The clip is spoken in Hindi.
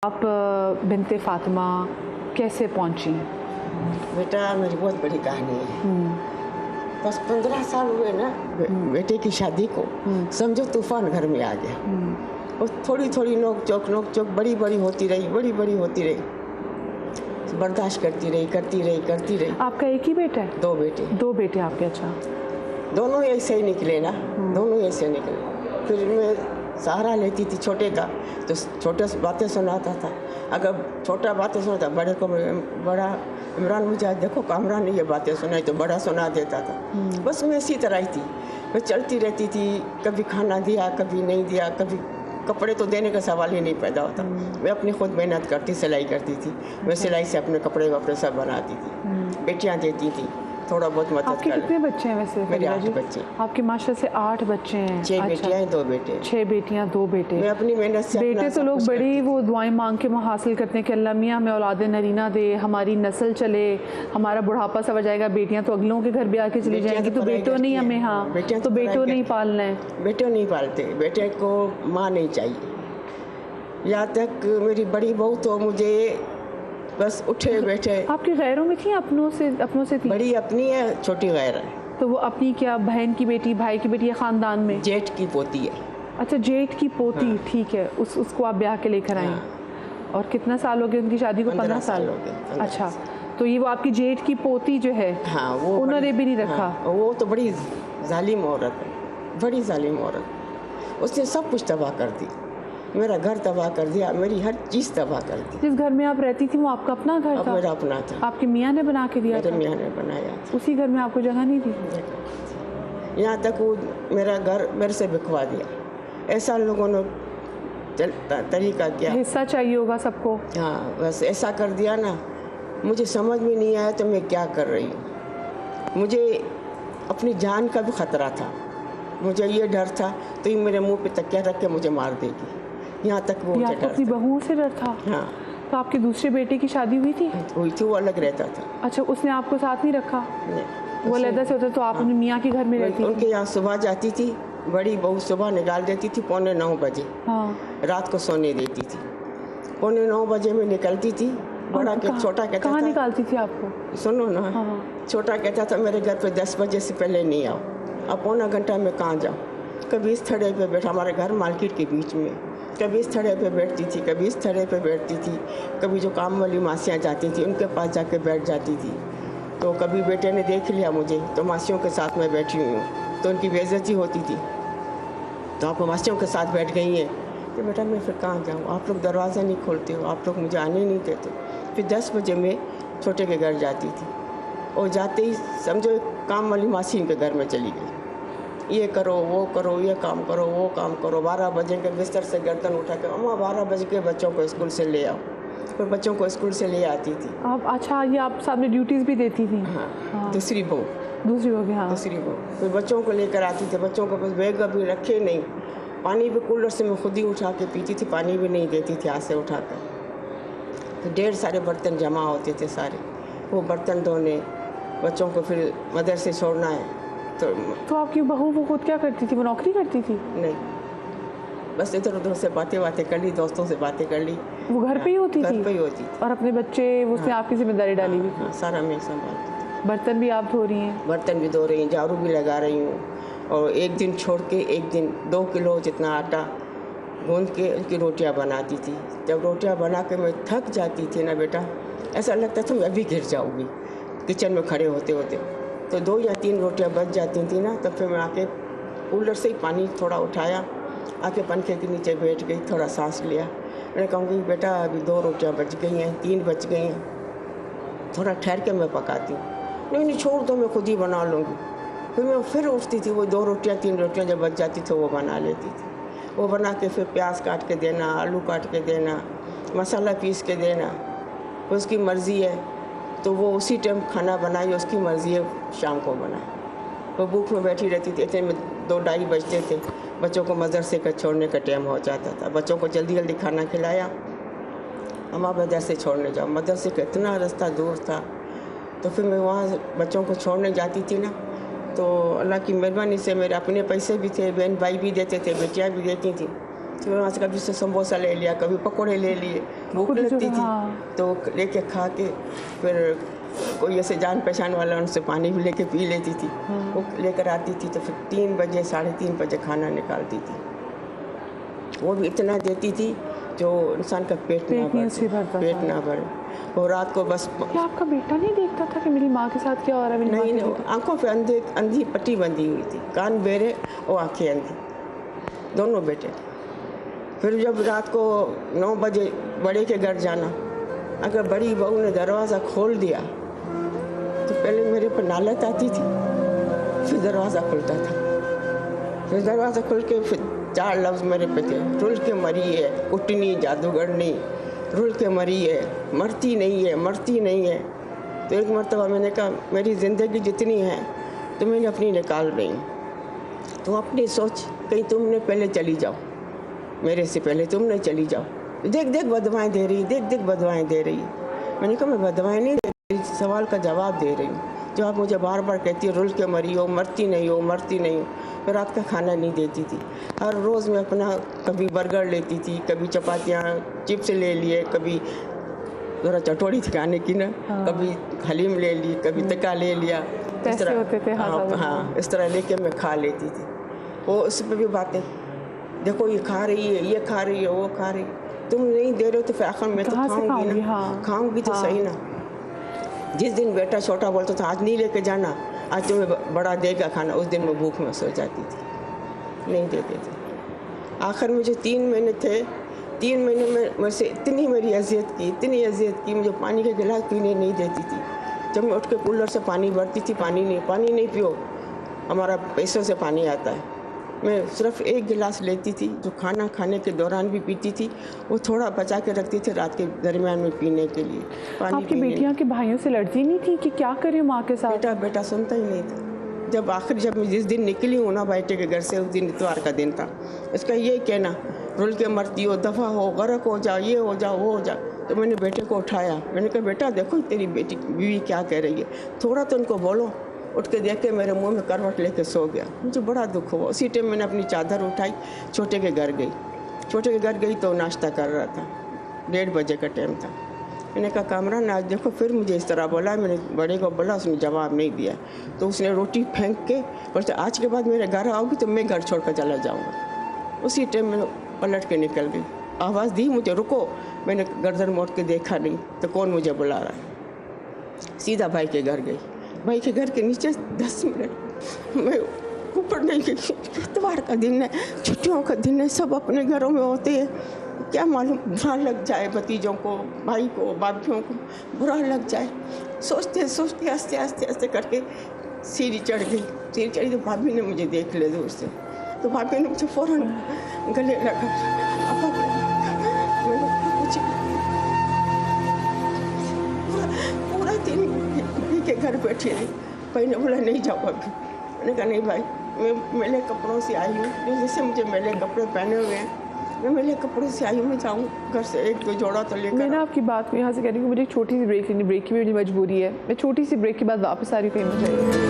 आप बिनते फ़ातिमा कैसे पहुंची? बेटा मेरी बहुत बड़ी कहानी है। बस 15 साल हुए ना बेटे की शादी को, समझो तूफान घर में आ गया। और थोड़ी थोड़ी नोक चोक बड़ी बड़ी होती रही, बर्दाश्त करती रही। आपका एक ही बेटा है? दो बेटे। दो बेटे आपके? अच्छा। दोनों ऐसे ही निकले ना, दोनों ऐसे निकले। फिर मैं सहारा लेती थी छोटे का, तो छोटे बातें सुनाता था। अगर छोटा बातें सुनाता, बड़े को बड़ा इमरान मुझे देखो कामरान ने ये बातें सुनाई, तो बड़ा सुना देता था। बस मैं इसी तरह ही थी, मैं चलती रहती थी। कभी खाना दिया, कभी नहीं दिया, कभी कपड़े तो देने का सवाल ही नहीं पैदा होता। मैं अपनी खुद मेहनत करती, सिलाई करती थी। मैं सिलाई से अपने कपड़े वपड़े सब बनाती थी। बेटियाँ देती थी, थोड़ा बहुत मदद कर। आपके कितने बच्चे हैं वैसे? मेरे 8 बच्चे। आपके माशाल्लाह से 8 बच्चे हैं? 6 बेटियाँ हैं, 2 बेटे। 6 बेटियाँ 2 बेटे। मैं अपनी मेहनत से बेटे तो लोग बड़ी वो दुआएं मांग के हासिल करते हैं कि अल्लाह मियाँ हमें औलाद नरीना दे, हमारी नस्ल चले, हमारा बुढ़ापा सब आ जाएगा। बेटियाँ तो अगलों के घर भी आके चली जाएंगी, तो बेटों नहीं हमें, हाँ तो बेटों नहीं पालना है। बेटों नहीं पालते, बेटे को माँ नहीं चाहिए। यहाँ तक मेरी बड़ी बहू तो मुझे बस उठे बैठे। आपकी गैरों में थी? अपनों से थी? बड़ी अपनी है, छोटी गैर है। तो वो अपनी क्या बहन की बेटी, भाई की बेटी या खानदान में? जेठ की पोती है। अच्छा, जेठ की पोती। हाँ। ठीक है, उसको आप ब्याह के लेकर आई। और कितना साल हो गए उनकी शादी को? 15 साल हो गए। अच्छा, तो ये वो आपकी जेठ की पोती जो है, हाँ, वो उन्होंने भी नहीं रखा? हाँ, वो तो बड़ी जालिम औरत है, बड़ी जालिम औरत। उसने सब कुछ तबाह कर दी, मेरा घर तबाह कर दिया, मेरी हर चीज़ तबाह कर दी। जिस घर में आप रहती थी वो आपका अपना घर था? मेरा अपना था। आपके मियाँ ने बना के दिया? मेरे मियाँ ने बनाया। उसी घर में आपको जगह नहीं थी? यहाँ तक वो मेरा घर मेरे से बिकवा दिया। ऐसा लोगों ने तरीका किया। हिस्सा चाहिए होगा सबको। हाँ, बस ऐसा कर दिया ना, मुझे समझ में नहीं आया तो मैं क्या कर रही हूँ। मुझे अपनी जान का भी खतरा था, मुझे ये डर था तो ये मेरे मुंह पे तकिया रख के मुझे मार देगी। यहाँ तक वो मुझे डर था। अपनी बहुओं से डर था? हाँ। तो आपके दूसरे बेटे की शादी हुई थी? हुई थी, वो अलग रहता था। अच्छा, उसने आपको साथ नहीं रखा? नहीं, वो अलग से होता। तो आप अपने मियाँ के घर में रहती थी? उनके यहाँ सुबह जाती थी, बड़ी बहू सुबह निकाल देती थी 8:45 बजे। हाँ। रात को सोने देती थी। 8:45 बजे में निकलती थी। बड़ा के छोटा कहता था। कहाँ निकालती थी आपको? सुनो ना। हाँ। छोटा कहता था मेरे घर पे 10 बजे से पहले नहीं आओ। अब पौना घंटा में कहाँ जाऊँ। कभी इस थड़े पे बैठा, हमारे घर मार्केट के बीच में, कभी इस थड़े पे बैठती थी, कभी इस थड़े पे बैठती थी। कभी जो काम वाली मासियाँ जाती थी उनके पास जाके बैठ जाती थी। तो कभी बेटे ने देख लिया मुझे तो मासियों के साथ में बैठी हुई हूँ, तो उनकी बेइज्जती होती थी। तो आप मासियों के साथ बैठ गई हैं, तो बेटा मैं फिर कहाँ जाऊँ, आप लोग दरवाज़ा नहीं खोलते हो, आप लोग मुझे आने नहीं देते। फिर 10 बजे मैं छोटे के घर जाती थी, और जाते ही समझो काम वाली मासी के घर में चली गई। ये करो, वो करो, ये काम करो, वो काम करो। 12 बजे के बिस्तर से गर्दन उठा के, अम्मा 12 बजे के बच्चों को स्कूल से ले आओ। फिर बच्चों को स्कूल से ले आती थी। आप? अच्छा, ये आप सामने ड्यूटीज़ भी देती थी? हाँ। दूसरी बहू। हाँ। दूसरी बहू फिर बच्चों को लेकर आती थी। बच्चों को बस बैग अभी रखे नहीं, पानी भी कूलर से मैं खुद ही उठा के पीती थी, पानी भी नहीं देती थी हाथ से उठा कर। तो ढेर सारे बर्तन जमा होते थे सारे, वो बर्तन धोने, बच्चों को फिर मदरसे छोड़ना है। तो आपकी बहू वो खुद क्या करती थी? वो नौकरी करती थी? नहीं, बस इधर उधर से बातें कर ली, दोस्तों से बातें कर ली। वो घर पे ही होती थी? घर पे ही होती थी। और अपने बच्चे उसने आपकी जिम्मेदारी डाली हुई? हाँ, सारा मैं संभालती थी। बर्तन भी आप धो रही हैं? बर्तन भी धो रही हैं, झाड़ू भी लगा रही हूँ। और एक दिन छोड़ के एक दिन 2 किलो जितना आटा गूंद के उनकी रोटियाँ बनाती थी। जब रोटियाँ बना के मैं थक जाती थी ना बेटा, ऐसा लगता था मैं अभी गिर जाऊँगी किचन में खड़े होते होते। तो 2 या 3 रोटियाँ बच जाती थी ना, तब फिर मैं आके कूलर से ही पानी थोड़ा उठाया, आके पंखे के नीचे बैठ गई, थोड़ा सांस लिया। मैंने कहूँगी बेटा अभी 2 रोटियाँ बच गई हैं, 3 बच गई हैं, थोड़ा ठहर के मैं पकाती हूँ। नहीं छोड़ दो, मैं खुद ही बना लूँगी। फिर मैं फिर उठती थी, वो 2 रोटियाँ 3 रोटियाँ जब बच जाती थी वो बना लेती थी। वो बना के फिर प्याज काट के देना, आलू काट के देना, मसाला पीस के देना, उसकी मर्ज़ी है तो वो उसी टाइम खाना बनाई, उसकी मर्ज़ी है शाम को बनाए। वो भूख में बैठी रहती थी। इतने में 2-2:30 बजते थे, बच्चों को मदरसे का छोड़ने का टाइम हो जाता था। बच्चों को जल्दी जल्दी खाना खिलाया, अम्मा मदरसे छोड़ने जाओ। मदरसे का इतना रास्ता दूर था, तो फिर मैं वहाँ बच्चों को छोड़ने जाती थी ना, तो अल्लाह की मेहरबानी से मेरे अपने पैसे भी थे, बहन भाई भी देते थे, बेटियाँ भी देती थी। तो वहाँ से कभी से समोसा ले लिया, कभी पकौड़े ले लिए, भूख खुद जो- लगती थी हाँ। तो लेके खा के फिर कोई ऐसे जान पहचान वाला उनसे पानी भी लेके पी लेती थी। वो लेकर आती थी तो फिर 3 बजे 3:30 बजे खाना निकालती थी। वो भी इतना देती थी जो इंसान का पेट ना नहीं उसी भरे, भरता पेट था। ना भरे। वो रात को बस क्या आपका बेटा नहीं देखता था कि मेरी माँ के साथ क्या हो रहा है? मेरी माँ नहीं के नहीं, साथ- आंखों पे अंधी पट्टी बंधी हुई थी, कान बेरे और आंखें अंधी, दोनों बेटे। फिर जब रात को 9 बजे बड़े के घर जाना, अगर बड़ी बहू ने दरवाज़ा खोल दिया तो पहले मेरे पर नालत आती थी, फिर दरवाज़ा खुलता था। फिर दरवाज़ा खुल के फिर 4 लफ्ज़ मेरे पे थे, रुल के मरी है, कुटनी जादूगरनी, रुल के मरी है, मरती नहीं है, मरती नहीं है। तो एक मरतबा मैंने कहा मेरी ज़िंदगी जितनी है तो मैंने अपनी निकाल रही हूँ, तो अपनी सोच कहीं तुमने पहले चली जाओ, मेरे से पहले तुमने चली जाओ। देख देख बदवाएँ दे रही, देख देख बदवाएँ दे रही। मैंने कहा मैं बदवाएँ नहीं दे रही, सवाल का जवाब दे रही हूँ। जो आप मुझे बार बार कहती हो रुल के मरी हो, मरती नहीं हो, मरती नहीं हो। फिर रात का खाना नहीं देती थी। हर रोज़ मैं अपना कभी बर्गर लेती थी, कभी चपातियाँ चिप्स ले लिए, कभी ज़रा चटोरी थी खाने की ना, कभी हलीम ले ली, कभी तका ले लिया। इस पैसे तरह होते थे, हाँ, हाँ, इस तरह लेके मैं खा लेती थी। वो उस पर भी बातें, देखो ये खा रही है, ये खा रही है, वो खा रही है। तुम नहीं दे रहे हो तो फिर आखिर मैं तो कहाँ से खाऊंगी खाऊंगी? ना, हाँ। खाऊंगी तो हाँ। सही ना। जिस दिन बेटा छोटा बोलता था आज नहीं लेके जाना, आज तुम्हें बड़ा देगा खाना, उस दिन मैं भूख में सो जाती थी, नहीं देते थे। आखिर में जो 3 महीने थे, 3 महीने में मेरे से इतनी मेरी अजियत की, इतनी अजियत की, मुझे पानी का गिलास पीने नहीं देती थी। जब मैं उठ के कूलर से पानी भरती थी, पानी नहीं पियो, हमारा पैसों से पानी आता है। मैं सिर्फ 1 गिलास लेती थी, जो खाना खाने के दौरान भी पीती थी, वो थोड़ा बचा के रखती थी रात के दरमियान में पीने के लिए। पानी आपकी पीने बेटियां के भाइयों से लड़ती नहीं थी कि क्या करे माँ के साथ? बेटा सुनता ही नहीं था। जब मैं जिस दिन निकली हूँ ना बेटे के घर से, उस दिन इतवार का दिन था। इसका ये कहना रुल के मरती हो, दफ़ा हो, गर्क हो जा, ये हो जा, वो हो जा। तो मैंने बेटे को उठाया, मैंने कहा बेटा देखो तेरी बीवी क्या कह रही है, थोड़ा तो उनको बोलो। उठ के देख के मेरे मुंह में करवट लेके सो गया। मुझे बड़ा दुख हुआ। उसी टाइम मैंने अपनी चादर उठाई, छोटे के घर गई तो नाश्ता कर रहा था, 1:30 बजे का टाइम था। मैंने कहा कामरान आज देखो फिर मुझे इस तरह बोला। मैंने बड़े को बोला, उसने जवाब नहीं दिया। तो उसने रोटी फेंक के बोलते आज के बाद मेरे घर आओगी तो मैं घर छोड़ कर चला जाऊँगा। उसी टाइम मैंने पलट के निकल गई। आवाज़ दी मुझे रुको, मैंने गर्दन मोड़ के देखा नहीं तो कौन मुझे बुला रहा है। सीधा भाई के घर गई। भाई के घर के नीचे 10 मिनट मैं ऊपर नहीं गई। इतवार का दिन है, छुट्टियों का दिन है, सब अपने घरों में होते हैं। क्या मालूम बुरा लग जाए, भतीजों को, भाई को, भाभीियों को बुरा लग जाए। सोचते सोचते आस्ते करके सीढ़ी चढ़ गई। तो भाभी ने मुझे देख लिया दूर से, तो भाभी ने मुझे फ़ौरन गले लगा। मैंने पूरा दिन के घर बैठी रही। भाई ने बोला नहीं जाओ अभी। मैंने कहा नहीं भाई, मैं मेले कपड़ों से आई हूँ, जैसे मुझे मेले कपड़े पहने हुए हैं, मैं मेले कपड़ों से आई हूँ, मैं जाऊँ घर से 1-2 जोड़ा तो लेकर। मैं ना आपकी बात को यहाँ से कह रही हूँ, मुझे एक छोटी सी ब्रेक लेनी, ब्रेक की भी मेरी मजबूरी है। मैं छोटी सी ब्रेक के बाद वापस आ रही हूँ, कहीं मुझे